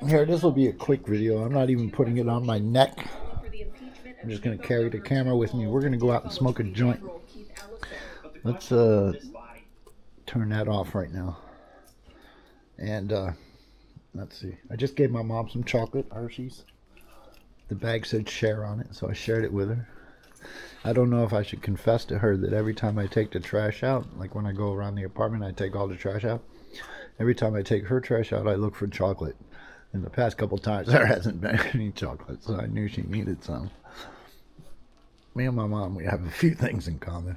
Here, this will be a quick video. I'm not even putting it on my neck. I'm just going to carry the camera with me. We're going to go out and smoke a joint. Let's turn that off right now. And let's see. I just gave my mom some chocolate, Hershey's. The bag said share on it, so I shared it with her. I don't know if I should confess to her that every time I take the trash out, like when I go around the apartment, I take all the trash out. Every time I take her trash out, I look for chocolate. In the past couple times, there hasn't been any chocolate, so I knew she needed some. Me and my mom, we have a few things in common.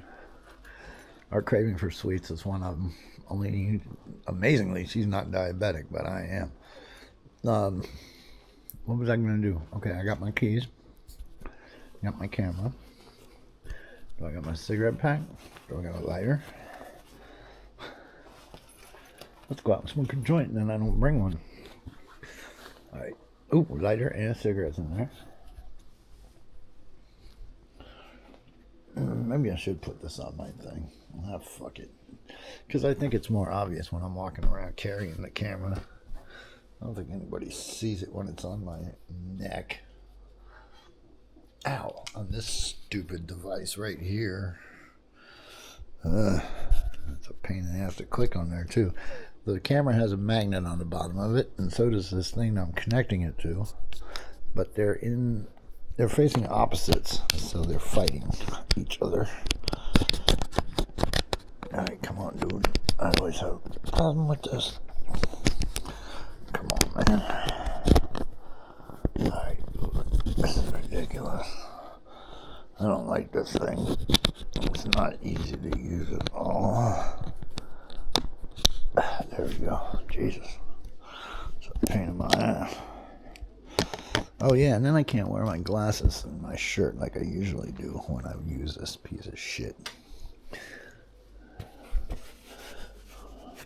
Our craving for sweets is one of them. Only, amazingly, she's not diabetic, but I am. What was I going to do? Okay, I got my keys. Got my camera. Do I got my cigarette pack? Do I got a lighter? Let's go out and smoke a joint, and then I don't bring one. Alright. Ooh, lighter and cigarettes in there. Maybe I should put this on my thing. Ah, fuck it. Because I think it's more obvious when I'm walking around carrying the camera. I don't think anybody sees it when it's on my neck. Ow. On this stupid device right here. It's a pain in the ass to click on there too. The camera has a magnet on the bottom of it, and so does this thing I'm connecting it to. But they're facing opposites, so they're fighting each other. Alright, come on, dude. I always have a problem with this. Come on, man. Alright, this is ridiculous. I don't like this thing. It's not easy to use at all. There we go. Jesus. It's a pain in my ass. Oh yeah, and then I can't wear my glasses and my shirt like I usually do when I use this piece of shit.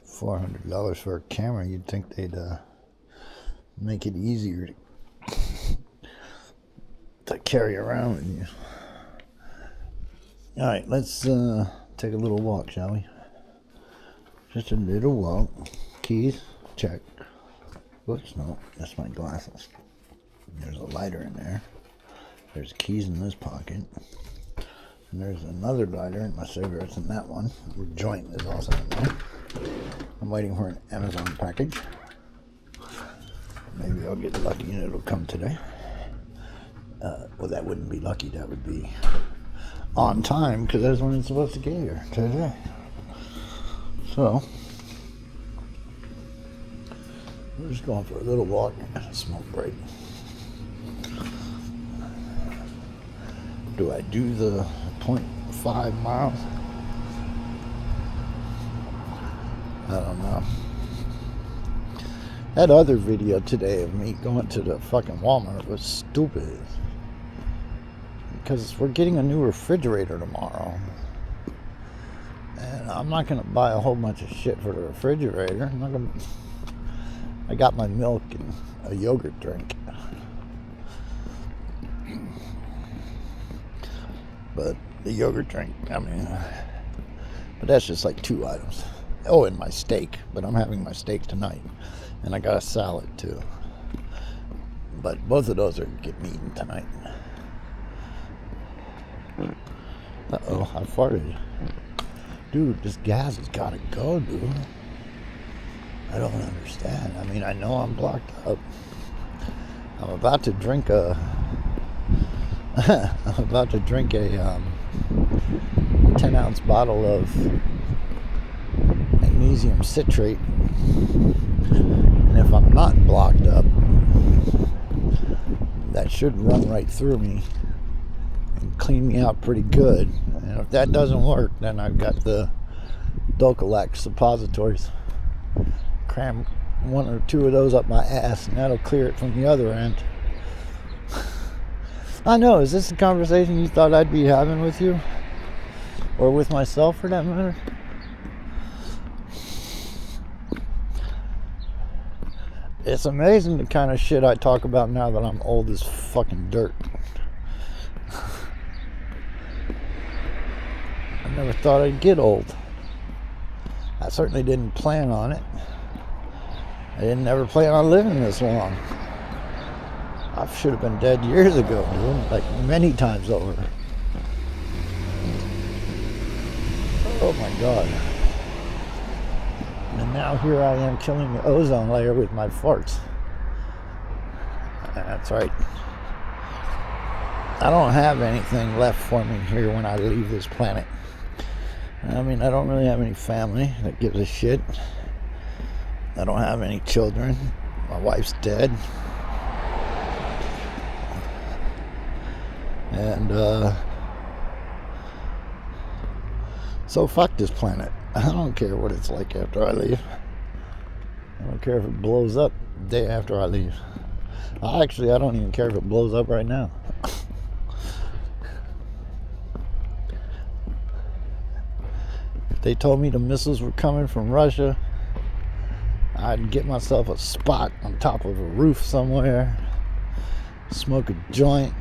$400 for a camera, you'd think they'd make it easier to carry around with you. Alright, let's take a little walk, shall we? Just a little walk. Keys, check. Whoops, no, that's my glasses. There's a lighter in there. There's keys in this pocket. And there's another lighter and my cigarettes in that one. The joint is also in there. I'm waiting for an Amazon package. Maybe I'll get lucky and it'll come today. Well, that wouldn't be lucky. That would be on time, because that's when it's supposed to get here, today. So, we're just going for a little walk and a smoke break. Do I do the 0.5 miles? I don't know. That other video today of me going to the fucking Walmart was stupid. Because we're getting a new refrigerator tomorrow. And I'm not going to buy a whole bunch of shit for the refrigerator. I got my milk and a yogurt drink. But the yogurt drink, I mean, but that's just like 2 items. Oh, and my steak. But I'm having my steak tonight. And I got a salad too. But both of those are getting eaten tonight. Uh-oh, I farted. Dude, this gas has got to go, dude. I don't understand. I mean, I know I'm blocked up. I'm about to drink a 10-ounce bottle of magnesium citrate. And if I'm not blocked up, that should run right through me and clean me out pretty good. And if that doesn't work, then I've got the Dulcolac suppositories. Cram 1 or 2 of those up my ass, and that'll clear it from the other end. I know, is this a conversation you thought I'd be having with you? Or with myself, for that matter? It's amazing the kind of shit I talk about now that I'm old as fucking dirt. I never thought I'd get old. I certainly didn't plan on it. I didn't ever plan on living this long. I should have been dead years ago, dude. Like many times over. Oh my God. And now here I am killing the ozone layer with my farts. That's right. I don't have anything left for me here when I leave this planet. I mean, I don't really have any family that gives a shit. I don't have any children. My wife's dead. And, so fuck this planet. I don't care what it's like after I leave. I don't care if it blows up the day after I leave. Actually, I don't even care if it blows up right now. If they told me the missiles were coming from Russia, I'd get myself a spot on top of a roof somewhere, smoke a joint,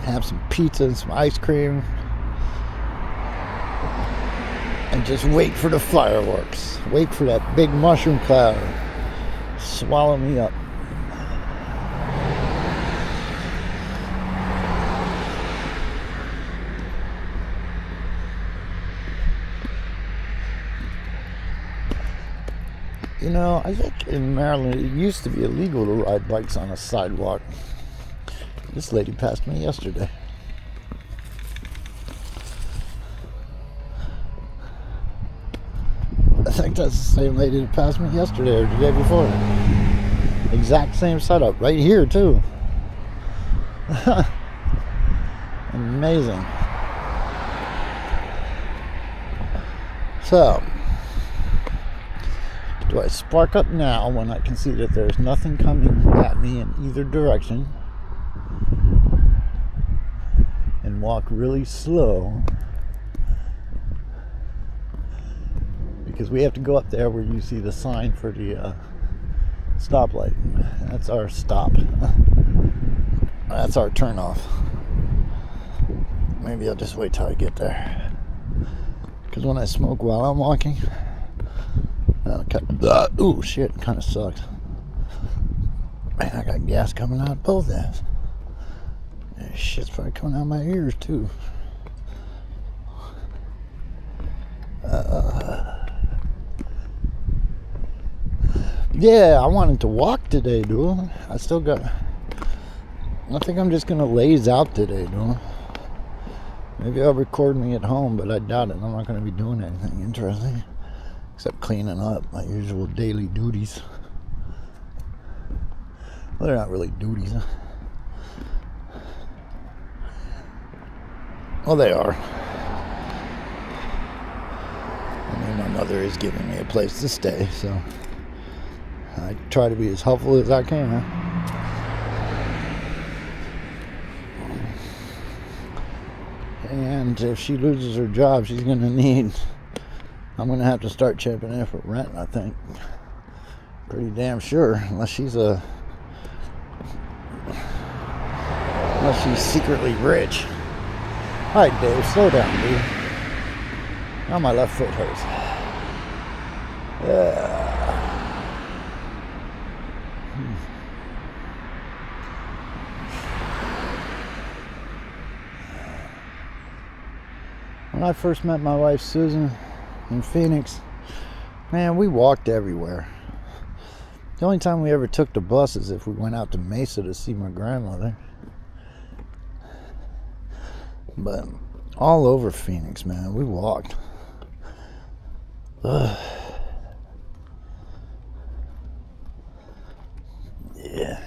have some pizza and some ice cream, and just wait for the fireworks. Wait for that big mushroom cloud to swallow me up. You know, I think in Maryland it used to be illegal to ride bikes on a sidewalk. This lady passed me yesterday. I think that's the same lady that passed me yesterday or the day before. Exact same setup, right here too. Amazing. So, do I spark up now when I can see that there's nothing coming at me in either direction and walk really slow? Because we have to go up there where you see the sign for the stoplight. That's our stop. That's our turn off. Maybe I'll just wait till I get there. Because when I smoke while I'm walking, ooh, shit, kind of sucks. Man, I got gas coming out both ends. Shit's probably coming out my ears too. Yeah, I wanted to walk today, dude. I think I'm just gonna laze out today, dude. Maybe I'll record me at home, but I doubt it. I'm not gonna be doing anything interesting except cleaning up, my usual daily duties. Well, they're not really duties. Well, they are. I mean, my mother is giving me a place to stay, so I try to be as helpful as I can. And if she loses her job, I'm going to have to start chipping in for rent, I think. Pretty damn sure, unless she's secretly rich. Alright, Dave, slow down, dude. Now my left foot hurts. When I first met my wife Susan in Phoenix, man, we walked everywhere. The only time we ever took the bus is if we went out to Mesa to see my grandmother. But all over Phoenix, man, we walked. Yeah,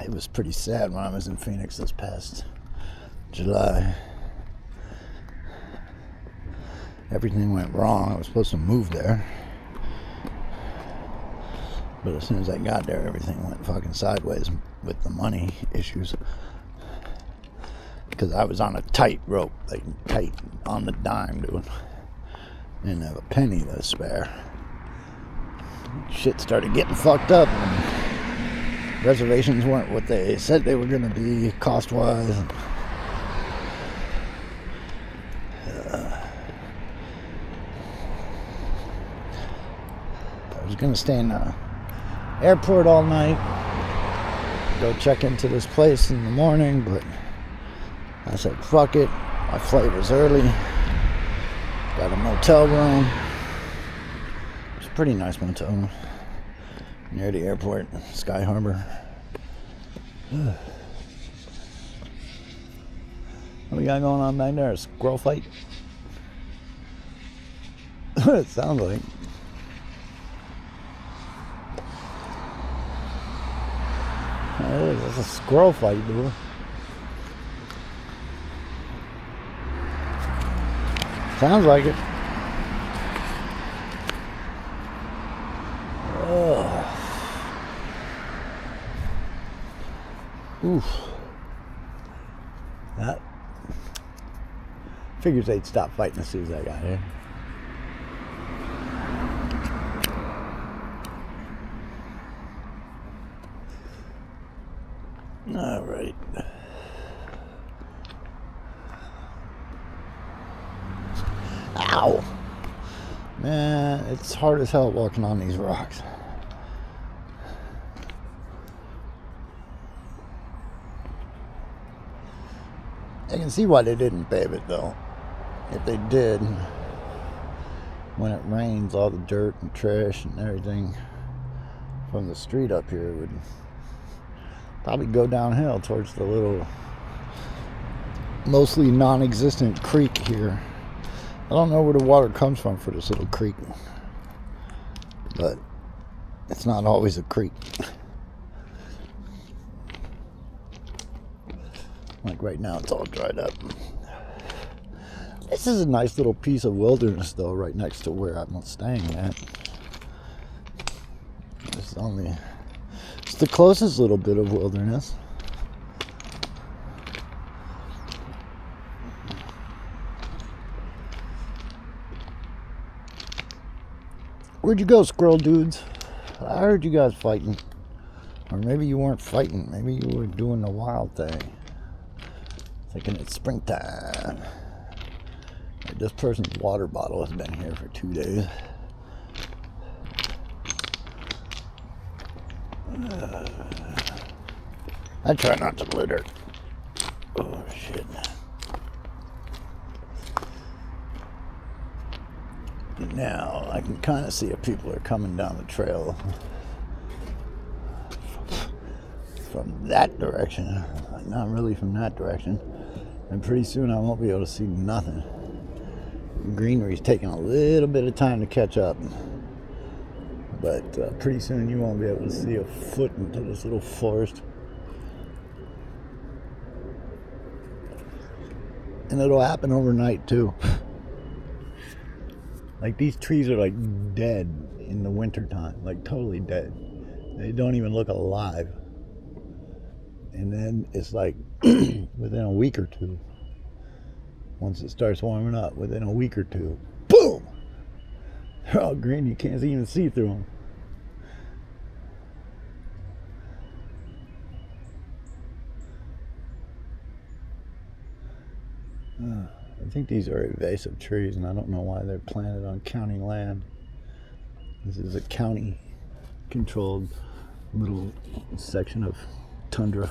it was pretty sad when I was in Phoenix this past July. Everything went wrong. I was supposed to move there. But as soon as I got there, everything went fucking sideways with the money issues. Because I was on a tight rope, like tight on the dime, dude. Didn't have a penny to spare. Shit started getting fucked up, and reservations weren't what they said they were going to be cost-wise. was going to stay in the airport all night, go check into this place in the morning, but I said, fuck it. My flight was early. Got a motel room. It's a pretty nice motel room near the airport, Sky Harbor. What we got going on back there? A squirrel fight? It sounds like. It's a squirrel fight, dude. Sounds like it. Oof. That figures they'd stop fighting as soon as I got here. All right. Ow. Man, it's hard as hell walking on these rocks. I can see why they didn't pave it though. If they did, when it rains, all the dirt and trash and everything from the street up here would probably go downhill towards the little, mostly non-existent creek here. I don't know where the water comes from for this little creek, but it's not always a creek. Like right now, it's all dried up. This is a nice little piece of wilderness, though, right next to where I'm staying at. It's the closest little bit of wilderness. Where'd you go, squirrel dudes? I heard you guys fighting. Or maybe you weren't fighting. Maybe you were doing the wild thing. Thinking it's springtime. This person's water bottle has been here for 2 days. I try not to litter. Oh, shit. Now, I can kind of see if people are coming down the trail from that direction. Not really from that direction. And pretty soon I won't be able to see nothing. Greenery's taking a little bit of time to catch up. But pretty soon you won't be able to see a foot into this little forest. And it'll happen overnight too. Like these trees are like dead in the wintertime. Like totally dead. They don't even look alive. And then it's like within a week or two, once it starts warming up, within a week or two, boom! They're all green, you can't even see through them. I think these are invasive trees, and I don't know why they're planted on county land. This is a county-controlled little section of tundra.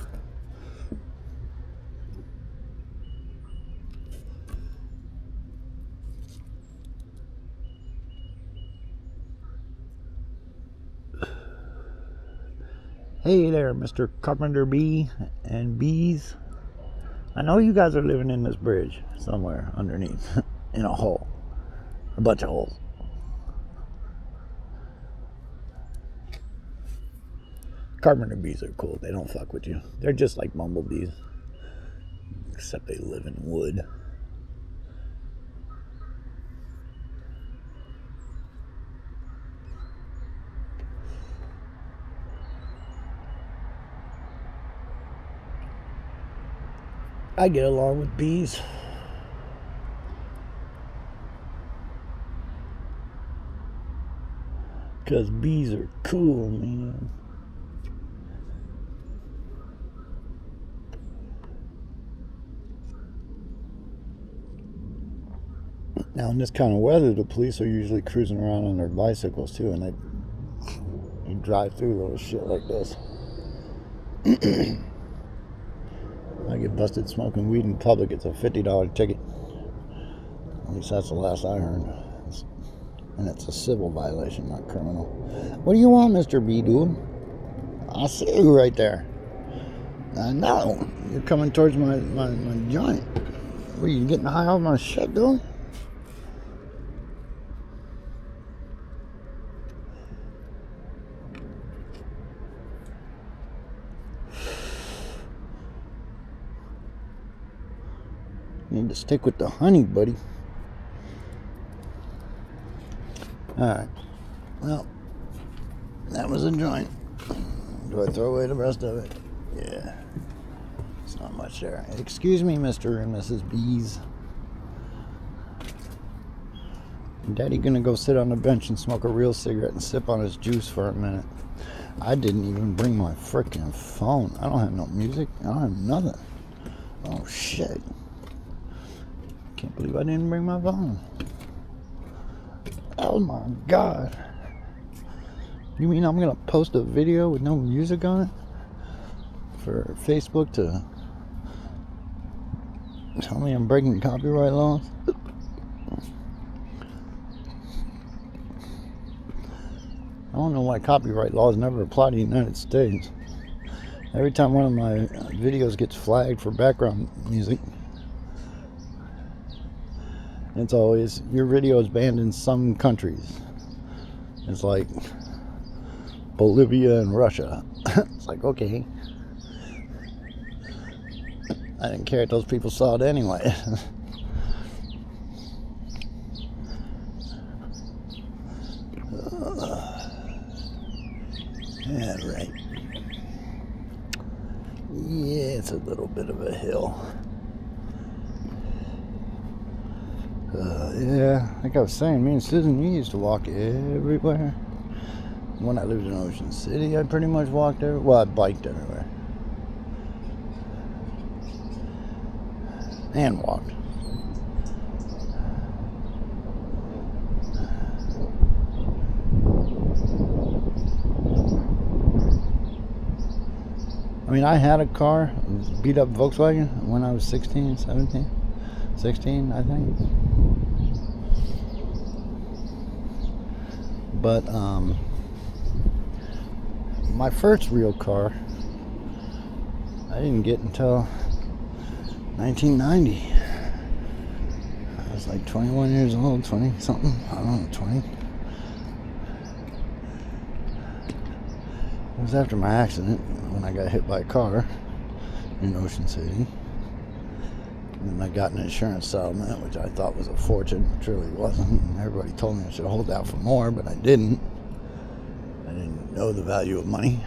Hey there, Mr. Carpenter Bee and Bees. I know you guys are living in this bridge somewhere underneath, in a hole. A bunch of holes. Carpenter bees are cool. They don't fuck with you. They're just like bumblebees. Except they live in wood. I get along with bees. Because bees are cool, man. Now in this kind of weather, the police are usually cruising around on their bicycles too, and You drive through little shit like this. I get busted smoking weed in public, it's a $50 ticket. At least that's the last I heard. And it's a civil violation, not criminal. What do you want, Mr. B, dude? I see you right there. I know. You're coming towards my joint. What, are you getting high off my shit, dude? You need to stick with the honey, buddy. Alright. Well, that was a joint. Do I throw away the rest of it? Yeah. It's not much there. Excuse me, Mr. and Mrs. B's. Daddy gonna go sit on the bench and smoke a real cigarette and sip on his juice for a minute. I didn't even bring my frickin' phone. I don't have no music. I don't have nothing. Oh, shit. Can't believe I didn't bring my phone. Oh my God. You mean I'm gonna post a video with no music on it for Facebook to tell me I'm breaking copyright laws? I don't know why copyright laws never apply to the United States. Every time one of my videos gets flagged for background music, it's always, your video is banned in some countries. It's like Bolivia and Russia. It's like, okay. I didn't care if those people saw it anyway. Yeah, right. Yeah, it's a little bit of a hill. Yeah, like I was saying, me and Susan, we used to walk everywhere. When I lived in Ocean City, I pretty much walked everywhere. Well, I biked everywhere. And walked. I mean, I had a car, a beat up Volkswagen, when I was 16, 17, 16, I think. But, my first real car, I didn't get until 1990. I was like 21 years old, 20 something, I don't know, 20. It was after my accident when I got hit by a car in Ocean City. And I got an insurance settlement, which I thought was a fortune, which really wasn't. And everybody told me I should hold out for more, but I didn't. I didn't know the value of money.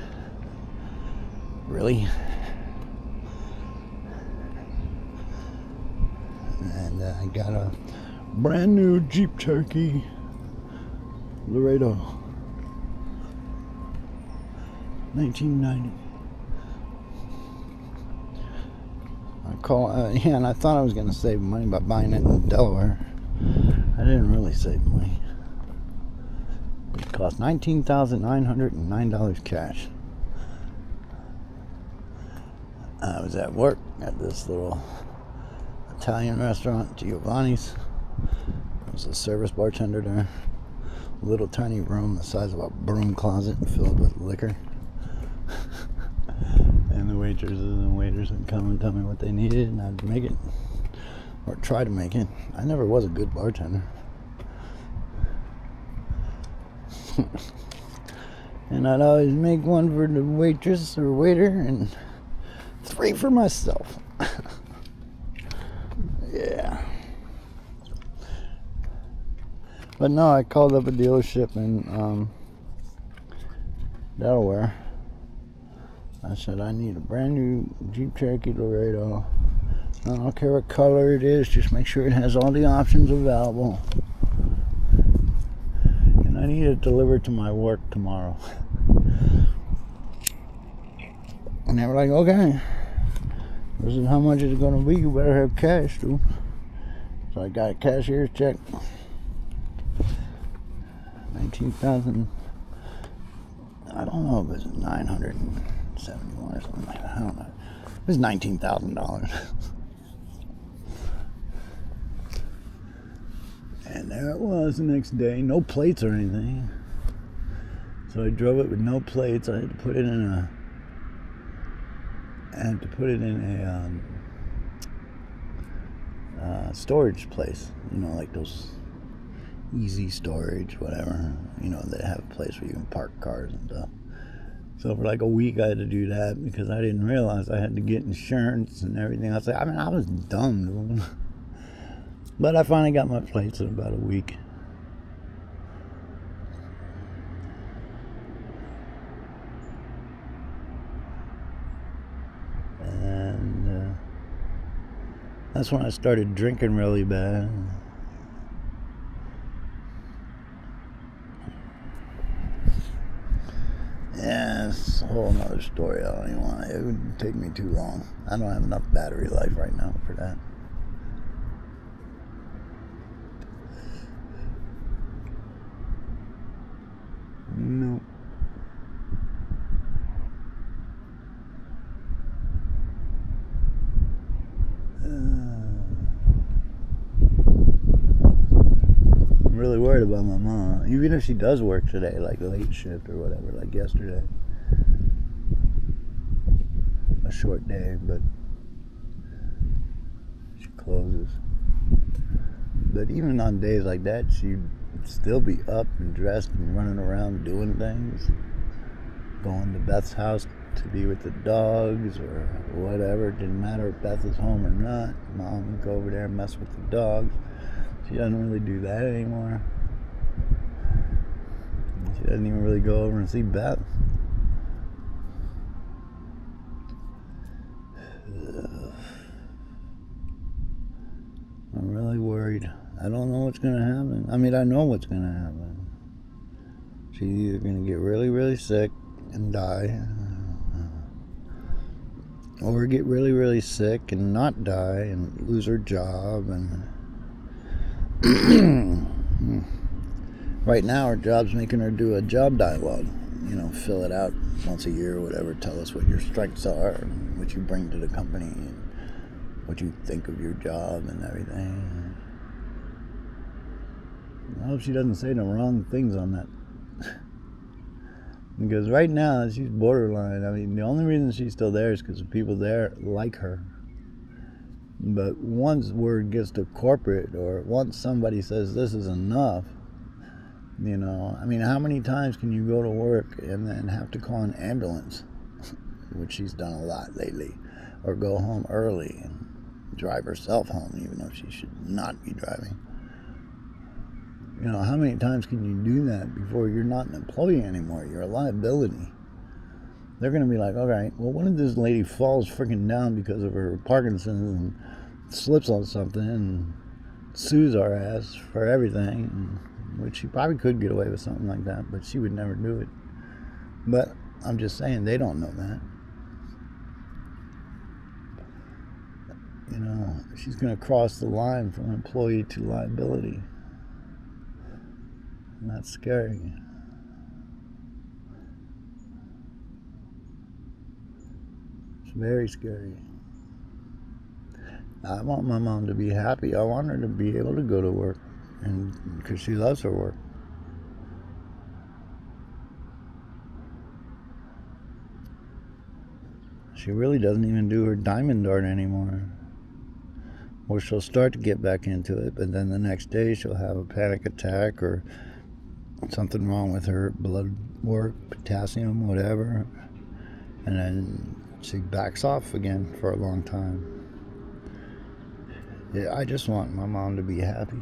Really. And I got a brand new Jeep Cherokee Laredo. 1990. And I thought I was going to save money by buying it in Delaware. I didn't really save money. It cost $19,909 cash. I was at work at this little Italian restaurant, Giovanni's. I was a service bartender there. A little tiny room the size of a broom closet filled with liquor. And the waitresses and waiters would come and tell me what they needed, and I'd make it, or try to make it. I never was a good bartender. And I'd always make one for the waitress or waiter, and 3 for myself. Yeah. But no, I called up a dealership in Delaware. I said, I need a brand new Jeep Cherokee Laredo. I don't care what color it is, just make sure it has all the options available. And I need it delivered to my work tomorrow. And they were like, okay. This is how much it's going to be. You better have cash, dude. So I got a cashier's check. $19,000. I don't know if it was 971 or something like that. I don't know. It was $19,000. And there it was the next day. No plates or anything. So I drove it with no plates. I had to put it in a storage place, you know, like those easy storage, whatever, you know, they have a place where you can park cars and stuff. So for like a week I had to do that because I didn't realize I had to get insurance and everything. I was dumb, dude. But I finally got my plates in about a week. And that's when I started drinking really bad. Yeah, it's a whole nother story. I don't even want to. It would take me too long. I don't have enough battery life right now for that. No. I'm really worried about my mom. Even if she does work today, like late shift or whatever, like yesterday. A short day, but she closes. But even on days like that, she'd still be up and dressed and running around doing things. Going to Beth's house to be with the dogs or whatever. It didn't matter if Beth was home or not. Mom would go over there and mess with the dogs. She doesn't really do that anymore. She doesn't even really go over and see Beth. I'm really worried. I don't know what's going to happen. I mean, I know what's going to happen. She's either going to get really, really sick and die, or get really, really sick and not die and lose her job. And right now, her job's making her do a job dialogue. You know, fill it out once a year or whatever. Tell us what your strengths are and what you bring to the company and what you think of your job and everything. I hope she doesn't say the wrong things on that. Because right now, she's borderline. I mean, the only reason she's still there is because the people there like her. But once word gets to corporate, or once somebody says this is enough, you know, I mean, how many times can you go to work and then have to call an ambulance, which she's done a lot lately, or go home early and drive herself home, even though she should not be driving? You know, how many times can you do that before you're not an employee anymore? You're a liability. They're going to be like, all right, well, what if this lady falls freaking down because of her Parkinson's and slips on something and sues our ass for everything, which she probably could get away with something like that, but she would never do it. But I'm just saying, they don't know that. You know, she's going to cross the line from employee to liability. And that's scary. It's very scary. I want my mom to be happy. I want her to be able to go to work, and because she loves her work. She really doesn't even do her diamond dart anymore. Or she'll start to get back into it, but then the next day she'll have a panic attack or something wrong with her blood work, potassium, whatever, and then she backs off again for a long time. Yeah, I just want my mom to be happy.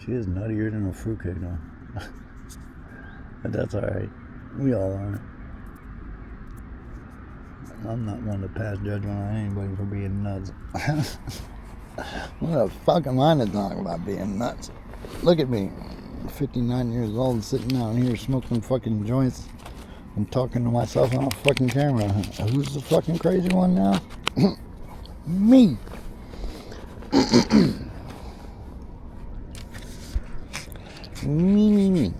She is nuttier than a fruitcake though. But that's alright. We all are. I'm not one to pass judgment on anybody for being nuts. What the fuck am I to talk about being nuts? Look at me, 59 years old, sitting down here smoking fucking joints and talking to myself on a fucking camera. Who's the fucking crazy one now? Me. Me.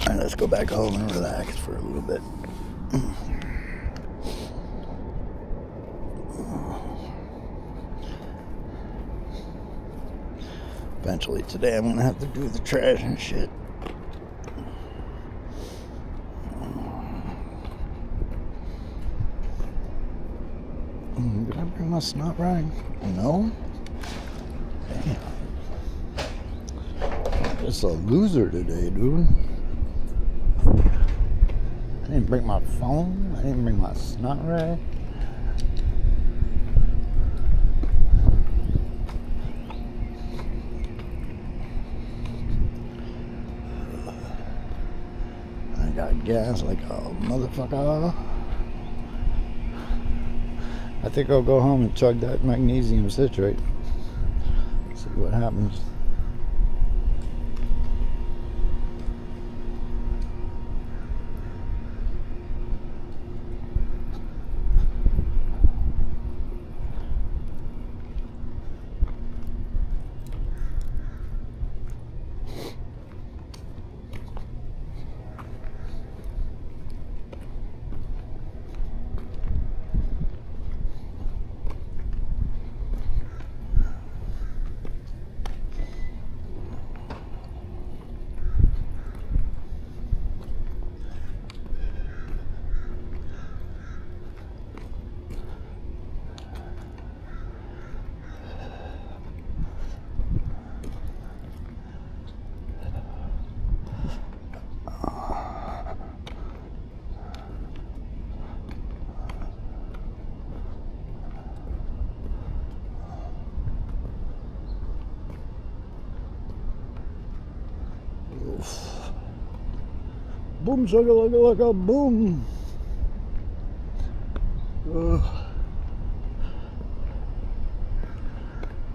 Alright, let's go back home and relax for a little bit. Eventually today I'm gonna have to do the trash and shit. Did I bring my snot rag? No? Damn. Just a loser today, dude. I didn't bring my phone. I didn't bring my snot rag. I got gas like a motherfucker. I think I'll go home and chug that magnesium citrate. See what happens. Boom, shaka laka laka, boom.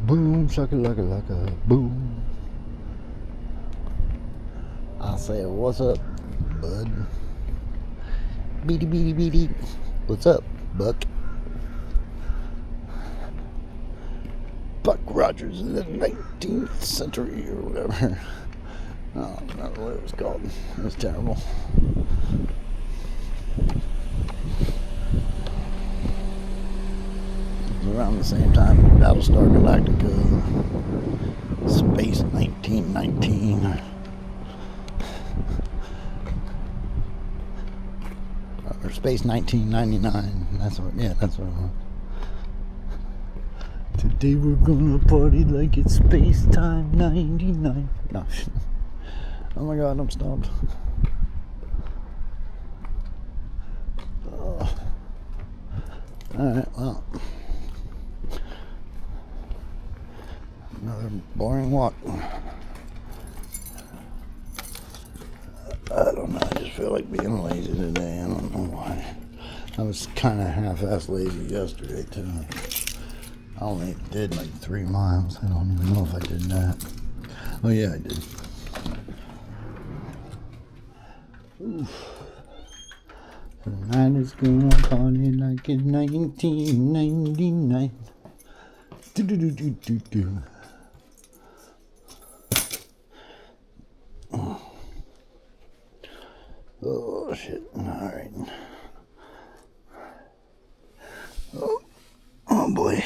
Boom, shaka laka laka, boom. I say, what's up, bud? Beady beady beady. What's up, Buck? Buck Rogers in the 19th century or whatever. I don't remember what it was called. It was terrible. It was around the same time Battlestar Galactica, Space 1919, or Space 1999. That's what it was. Today we're gonna party like it's Space Time 99. No. Oh my god, I'm stumped. Alright, well. Another boring walk. I don't know, I just feel like being lazy today. I don't know why. I was kind of half-ass lazy yesterday, too. I only did like 3 miles. I don't even know if I did that. Oh, yeah, I did. Oof. Tonight is gonna party like it's 1999. Do do do do do do. Oh shit! All right. Oh boy.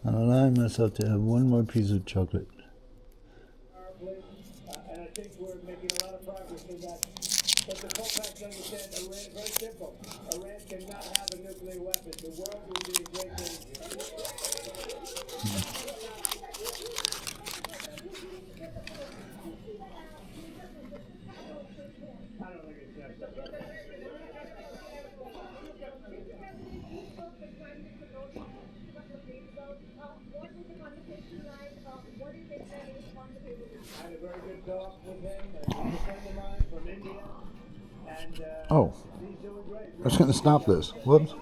I'll allow myself to have one more piece of chocolate. And I think we're making a lot of progress in that. But the Copacs understand Iran, very simple. Iran cannot have a nuclear weapon. The world will be in great danger. I don't think it's necessary. I had a very good talk with him, a friend of mine from India, and Oh. he's That's going to stop this. Whoops.